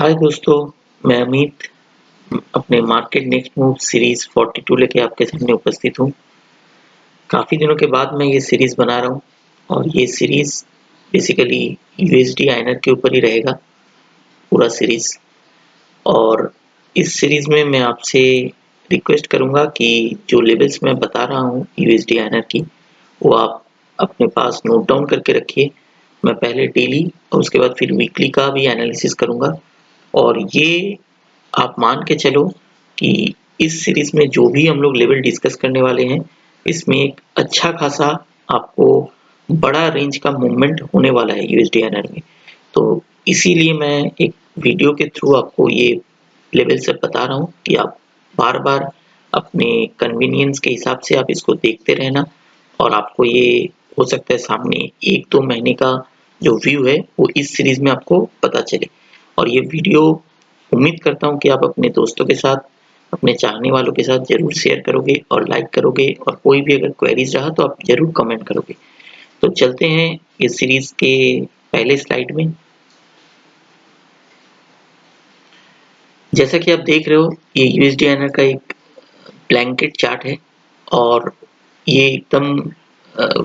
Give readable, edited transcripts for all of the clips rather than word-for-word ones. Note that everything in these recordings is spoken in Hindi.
हाय दोस्तों, मैं अमित अपने मार्केट नेक्स्ट मूव सीरीज 42 लेके आपके सामने उपस्थित हूँ। काफ़ी दिनों के बाद मैं ये सीरीज बना रहा हूँ और ये सीरीज बेसिकली यूएसडी आइनर के ऊपर ही रहेगा पूरा सीरीज। और इस सीरीज में मैं आपसे रिक्वेस्ट करूँगा कि जो लेवल्स मैं बता रहा हूँ यूएसडी आइनर की, वो आप अपने पास नोट डाउन करके रखिए। मैं पहले डेली और उसके बाद फिर वीकली का भी एनालिसिस करूँगा। और ये आप मान के चलो कि इस सीरीज में जो भी हम लोग लेवल डिस्कस करने वाले हैं, इसमें एक अच्छा खासा आपको बड़ा रेंज का मूवमेंट होने वाला है यूएसडी आइनर में। तो इसीलिए मैं एक वीडियो के थ्रू आपको ये लेवल सब बता रहा हूँ कि आप बार बार अपने कन्वीनियंस के हिसाब से आप इसको देखते रहना। और आपको ये हो सकता है सामने 1-2 महीने का जो व्यू है वो इस सीरीज में आपको पता चले। और ये वीडियो उम्मीद करता हूँ कि आप अपने दोस्तों के साथ, अपने चाहने वालों के साथ ज़रूर शेयर करोगे और लाइक करोगे, और कोई भी अगर क्वेरीज रहा तो आप ज़रूर कमेंट करोगे। तो चलते हैं इस सीरीज के पहले स्लाइड में। जैसा कि आप देख रहे हो, ये यूएसडी आइनर का एक ब्लैंकेट चार्ट है और ये एकदम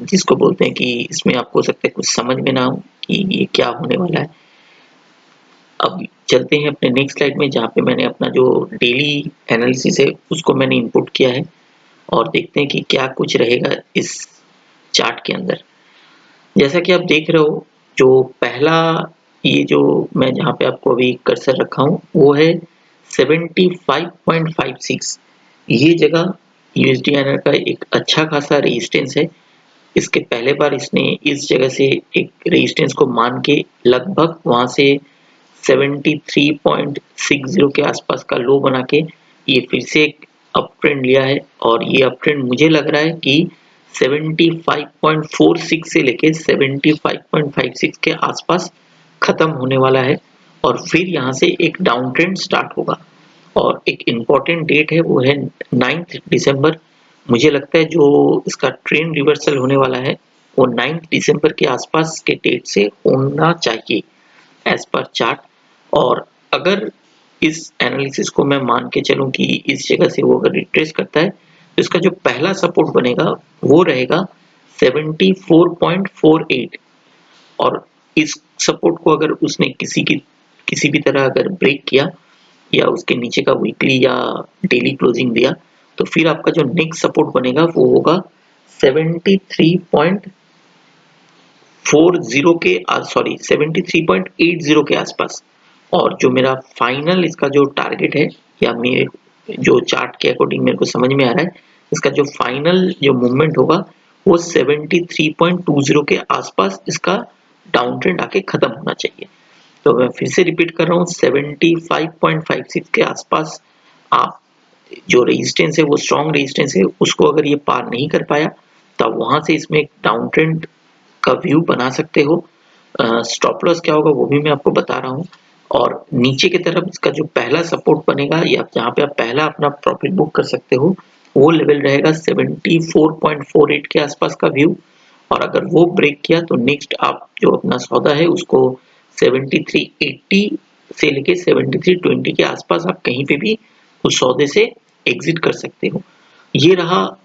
जिसको बोलते हैं कि इसमें आपको हो सकता है कुछ समझ में ना हो कि ये क्या होने वाला है। अब चलते हैं अपने नेक्स्ट स्लाइड में, जहाँ पे मैंने अपना जो डेली एनालिसिस है उसको मैंने इनपुट किया है और देखते हैं कि क्या कुछ रहेगा इस चार्ट के अंदर। जैसा कि आप देख रहे हो, जो पहला ये जो मैं जहाँ पे आपको अभी कर्सर रखा हूँ वो है 75.56। ये जगह यूएसडी आइनर का एक अच्छा खासा रेजिस्टेंस है। इसके पहले बार इसने इस जगह से एक रेजिस्टेंस को मान के लगभग वहां से 73.60 के आसपास का लो बना के ये फिर से एक अप ट्रेंड लिया है। और ये अप ट्रेंड मुझे लग रहा है कि 75.46 से लेके 75.56 के आसपास खत्म होने वाला है और फिर यहाँ से एक डाउन ट्रेंड स्टार्ट होगा। और एक इम्पॉर्टेंट डेट है, वो है 9 दिसंबर। मुझे लगता है जो इसका ट्रेंड रिवर्सल होने वाला है वो 9 दिसंबर के आसपास के डेट से होना चाहिए एज पर चार्ट। और अगर इस एनालिसिस को मैं मान के चलूं कि इस जगह से वो अगर रिट्रेस करता है तो इसका जो पहला सपोर्ट बनेगा वो रहेगा 74.48। और इस सपोर्ट को अगर उसने किसी भी तरह अगर ब्रेक किया या उसके नीचे का वीकली या डेली क्लोजिंग दिया, तो फिर आपका जो नेक्स्ट सपोर्ट बनेगा वो होगा 73.80 के आसपास। और जो मेरा फाइनल इसका जो टारगेट है, या मेरे जो चार्ट के अकॉर्डिंग मेरे को समझ में आ रहा है, इसका जो फाइनल जो मूवमेंट होगा वो 73.20 के आसपास इसका डाउन ट्रेंड आके खत्म होना चाहिए। तो मैं फिर से रिपीट कर रहा हूँ, 75.56 के आसपास आप जो रेजिस्टेंस है वो स्ट्रॉन्ग रेजिस्टेंस है, उसको अगर ये पार नहीं कर पाया तब वहां से इसमें एक डाउन ट्रेंड का व्यू बना सकते हो। स्टॉप लॉस क्या होगा वो भी मैं आपको बता रहा हूँ। और नीचे की तरफ इसका जो पहला सपोर्ट बनेगा या जहाँ पे आप पहला अपना प्रॉफिट बुक कर सकते हो, वो लेवल रहेगा 74.48 के आसपास का व्यू। और अगर वो ब्रेक किया तो नेक्स्ट आप जो अपना सौदा है उसको 73.80 से लेके 73.20 के आसपास आप कहीं पे भी उस सौदे से एग्जिट कर सकते हो। ये रहा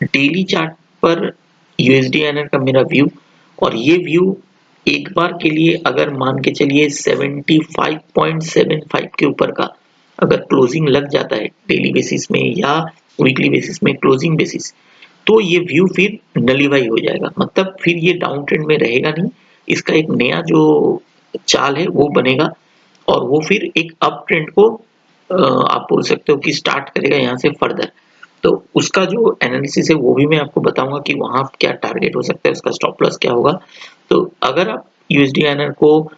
डेली चार्ट पर यूएसडी आइनर का मेरा व्यू। और ये व्यू एक बार के लिए अगर मान के चलिए 75.75 के ऊपर का अगर क्लोजिंग लग जाता है डेली बेसिस में या वीकली बेसिस में क्लोजिंग बेसिस, तो ये व्यू फिर नलीफाई हो जाएगा, मतलब फिर ये डाउन ट्रेंड में रहेगा नहीं। इसका एक नया जो चाल है वो बनेगा और वो फिर एक अप ट्रेंड को आप बोल सकते हो कि स्टार्ट करेगा यहाँ से फर्दर। तो उसका जो एनालिसिस है वो भी मैं आपको बताऊंगा कि वहां क्या टारगेट हो सकता है, उसका स्टॉप लॉस क्या होगा। तो अगर आप यूएसडी आइनर को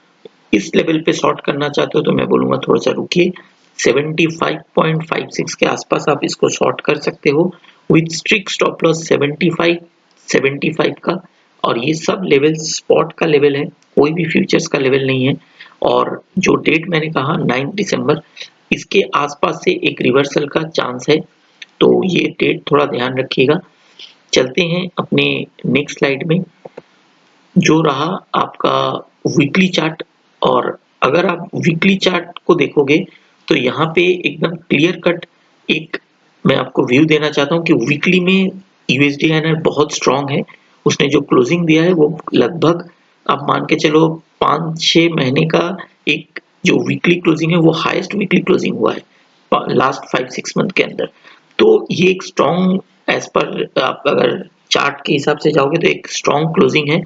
इस लेवल पे शॉर्ट करना चाहते हो तो मैं बोलूंगा थोड़ा सा रुकिए। 75.56 के आसपास आप इसको शॉर्ट कर सकते हो विथ स्ट्रिक्ट स्टॉप लॉस 75 का। और ये सब लेवल स्पॉट का लेवल है, कोई भी फ्यूचर्स का लेवल नहीं है। और जो डेट मैंने कहा 9 दिसंबर, इसके आसपास से एक रिवर्सल का चांस है, तो ये डेट थोड़ा ध्यान रखिएगा। चलते हैं अपने नेक्स्ट स्लाइड में, जो रहा आपका वीकली चार्ट। और अगर आप वीकली चार्ट को देखोगे तो यहाँ पे एकदम क्लियर कट एक मैं आपको व्यू देना चाहता हूँ कि वीकली में यूएसडी बहुत स्ट्रांग है। उसने जो क्लोजिंग दिया है वो लगभग आप मान के चलो 5-6 महीने का एक जो वीकली क्लोजिंग है वो हाईएस्ट वीकली क्लोजिंग हुआ है लास्ट 5-6 मंथ के अंदर। तो ये एक स्ट्रांग एज पर आप अगर चार्ट के हिसाब से जाओगे तो एक स्ट्रांग क्लोजिंग है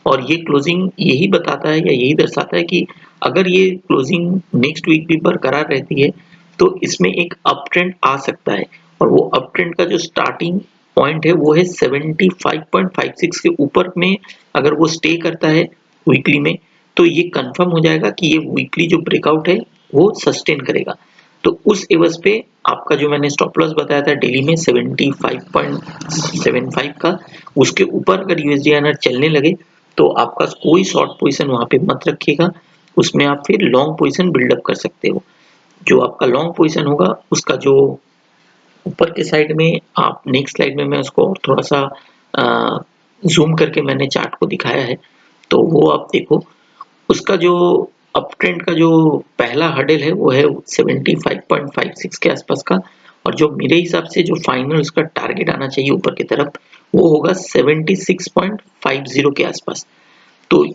और ये क्लोजिंग यही बताता है या यही दर्शाता है कि अगर ये क्लोजिंग नेक्स्ट वीक भी बरकरार रहती है तो इसमें एक अप ट्रेंड आ सकता है और वो अप ट्रेंड का जो स्टार्टिंग पॉइंट है वो है 75.56 के ऊपर में अगर वो स्टे करता है वीकली में तो ये कंफर्म हो जाएगा कि ये वीकली जो ब्रेकआउट है वो सस्टेन करेगा। तो उस एवज पे आपका जो मैंने स्टॉप लॉस बताया था डेली में 75.75 का उसके ऊपर अगर यूएसडी चलने लगे तो आपका कोई शॉर्ट पोजीशन वहां पे मत रखिएगा, उसमें आप फिर लॉन्ग पोजीशन बिल्डअप कर सकते हो। जो आपका लॉन्ग पोजीशन होगा उसका जो ऊपर के साइड में आप नेक्स्ट स्लाइड में मैं उसको और थोड़ा सा जूम करके मैंने चार्ट को दिखाया है तो वो आप देखो उसका जो अप ट्रेंड का जो पहला हर्डल है वो है 75.56 के आसपास का और जो मेरे हिसाब से जो फाइनल उसका टारगेट आना चाहिए ऊपर की तरफ वो होगा 76.50 के आसपास। तो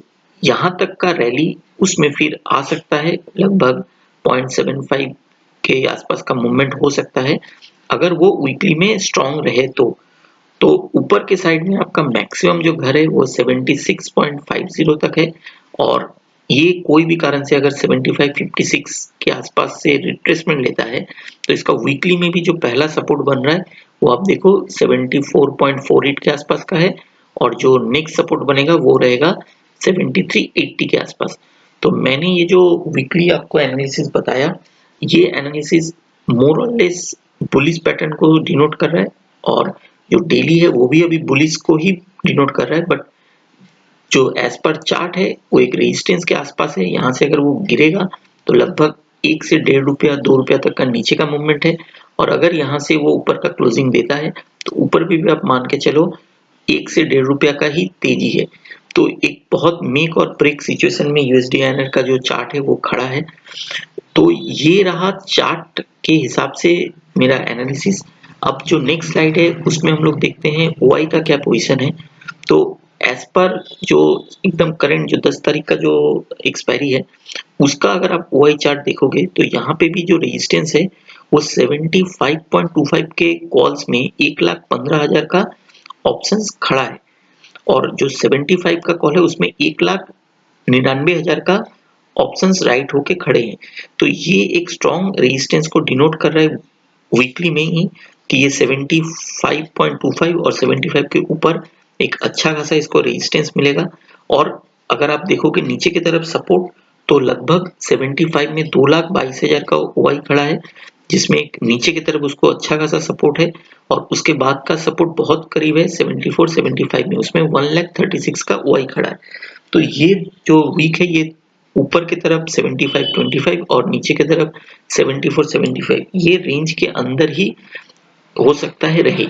यहाँ तक का रैली उसमें फिर आ सकता है लगभग 0.75 के आसपास का मूवमेंट हो सकता है अगर वो वीकली में स्ट्रांग रहे तो ऊपर के साइड में आपका मैक्सिमम जो घर है वो 76.50 तक है और ये कोई भी कारण से अगर 75-56 के आसपास से रिट्रेसमेंट लेता है तो इसका वीकली में भी जो पहला सपोर्ट बन रहा है वो आप देखो 74.48 के आसपास का है और जो नेक्स्ट सपोर्ट बनेगा वो रहेगा 73.80 के आसपास। तो मैंने ये जो वीकली आपको एनालिसिस बताया ये एनालिसिस मोर और लेस बुलिश पैटर्न को डिनोट कर रहा है और जो डेली है वो भी अभी बुलिश को ही डिनोट कर रहा है बट जो एज पर चार्ट है वो एक रेजिस्टेंस के आसपास है। यहाँ से अगर वो गिरेगा तो लगभग 1 से 1.5 रुपया 2 रुपया तक का नीचे का मूवमेंट है और अगर यहाँ से वो ऊपर का क्लोजिंग देता है तो ऊपर भी आप मान के चलो 1 से 1.5 रुपया का ही तेजी है। तो एक बहुत मेक और ब्रेक सिचुएशन में यूएसडी आईएनआर का जो चार्ट है वो खड़ा है। तो ये रहा चार्ट के हिसाब से मेरा एनालिसिस। अब जो नेक्स्ट स्लाइड है उसमें हम लोग देखते हैं ओआई का क्या पोजीशन है। तो एज पर जो एकदम करंट जो 10 तारीख का जो एक्सपायरी है उसका अगर आप ओआई चार्ट देखोगे तो यहाँ पे भी जो रेजिस्टेंस है वो 75.25 के कॉल्स में 1,15,000 का ऑप्शंस खड़ा है और जो 75 का कॉल है उसमें 1,99,000 का ऑप्शंस राइट होके खड़े हैं। तो ये एक स्ट्रॉन्ग रेजिस्टेंस को डिनोट कर रहा है वीकली में ही कि ये 75.25 और 75 के ऊपर एक अच्छा खासा इसको रेजिस्टेंस मिलेगा और अगर आप देखोगे नीचे की तरफ सपोर्ट तो लगभग 75 में 2,22,000 का ओआई खड़ा है जिसमें एक नीचे की तरफ उसको अच्छा खासा सपोर्ट है और उसके बाद का सपोर्ट बहुत करीब है 74-75 में उसमें 1,36,000 का ओआई खड़ा है। तो ये जो वीक है ये ऊपर की तरफ 75-25 और नीचे की तरफ 74-75 ये रेंज के अंदर ही हो सकता है रहे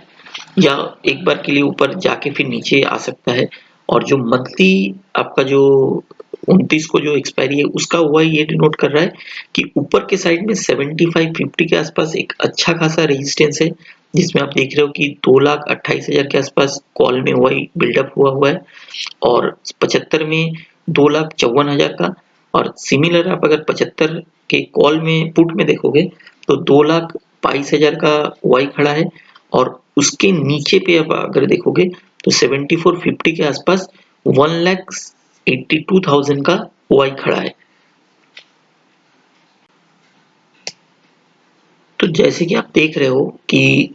या एक बार के लिए ऊपर जाके फिर नीचे आ सकता है। और जो मंथली आपका जो 29 को जो एक्सपायरी है उसका हुआ ये डिनोट कर रहा है कि ऊपर के साइड में 75-50 के आसपास एक अच्छा खासा रेजिस्टेंस है जिसमें आप देख रहे हो कि 2,28,000 के आसपास कॉल में हुआ बिल्डअप हुआ है और 75 में 2,54,000 का और सिमिलर आप अगर 75 के कॉल में पुट में देखोगे तो 2,22,000 का वाई खड़ा है और उसके नीचे पे आप अगर देखोगे तो 74-50 के आसपास 1,82,000 का वाई खड़ा है। तो जैसे कि आप देख रहे हो कि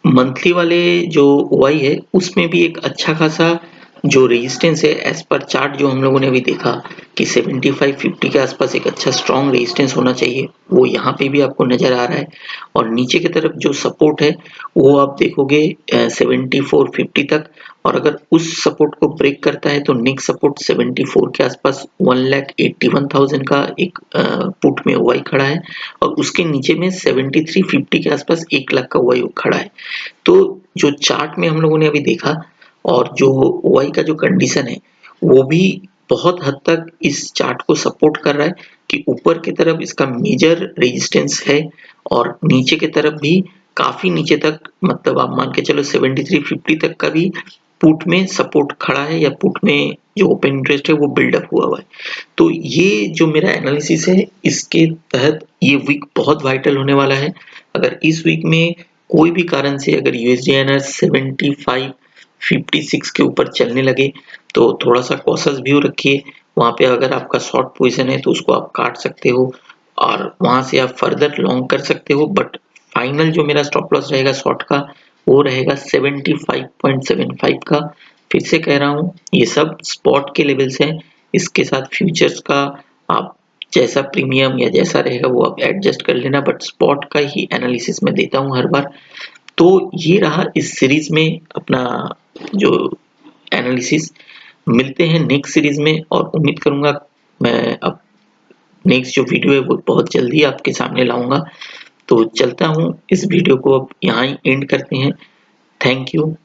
मंथली वाले जो वाई है उसमें भी एक अच्छा खासा जो रेजिस्टेंस है एज पर चार्ट जो हम लोगों ने अभी देखा कि 75-50 के आसपास एक अच्छा स्ट्रॉन्ग रेजिस्टेंस होना चाहिए वो यहाँ पे भी आपको नजर आ रहा है और नीचे की तरफ जो सपोर्ट है वो आप देखोगे 74-50 तक और अगर उस सपोर्ट को ब्रेक करता है तो नेक्स्ट सपोर्ट 74 के आसपास 1,81,000 का एक पुट में वाई खड़ा है और उसके नीचे में 73-50 के आसपास 1 लाख का वाई खड़ा है। तो जो चार्ट में हम लोगों ने अभी देखा और जो ओआई का जो कंडीशन है वो भी बहुत हद तक इस चार्ट को सपोर्ट कर रहा है कि ऊपर की तरफ इसका मेजर रेजिस्टेंस है और नीचे की तरफ भी काफी नीचे तक, मतलब आप मान के चलो 7350 तक का भी पुट में सपोर्ट खड़ा है, या पुट में जो ओपन इंटरेस्ट है वो बिल्डअप हुआ है। तो ये जो मेरा एनालिसिस है, इसके तहत ये वीक बहुत वाइटल होने वाला है। अगर इस वीक में कोई भी कारण से अगर यूएसडी 75-56 के ऊपर चलने लगे तो थोड़ा सा कॉशियस व्यू रखिए। वहां पे अगर आपका शॉर्ट पोजीशन है तो उसको आप काट सकते हो और वहां से आप फर्दर लॉन्ग कर सकते हो, बट फाइनल जो मेरा स्टॉप लॉस रहेगा शॉर्ट का वो रहेगा 75.75 का। फिर से कह रहा हूँ, ये सब स्पॉट के लेवल्स हैं। इसके साथ फ्यूचर्स का आप जैसा प्रीमियम या जैसा रहेगा वो आप एडजस्ट कर लेना, बट स्पॉट का ही एनालिसिस मैं देता हूँ हर बार। तो ये रहा इस सीरीज में अपना जो एनालिसिस। मिलते हैं नेक्स्ट सीरीज में और उम्मीद करूंगा मैं अब नेक्स्ट जो वीडियो है वो बहुत जल्दी आपके सामने लाऊंगा। तो चलता हूँ, इस वीडियो को अब यहाँ ही एंड करते हैं। Thank you.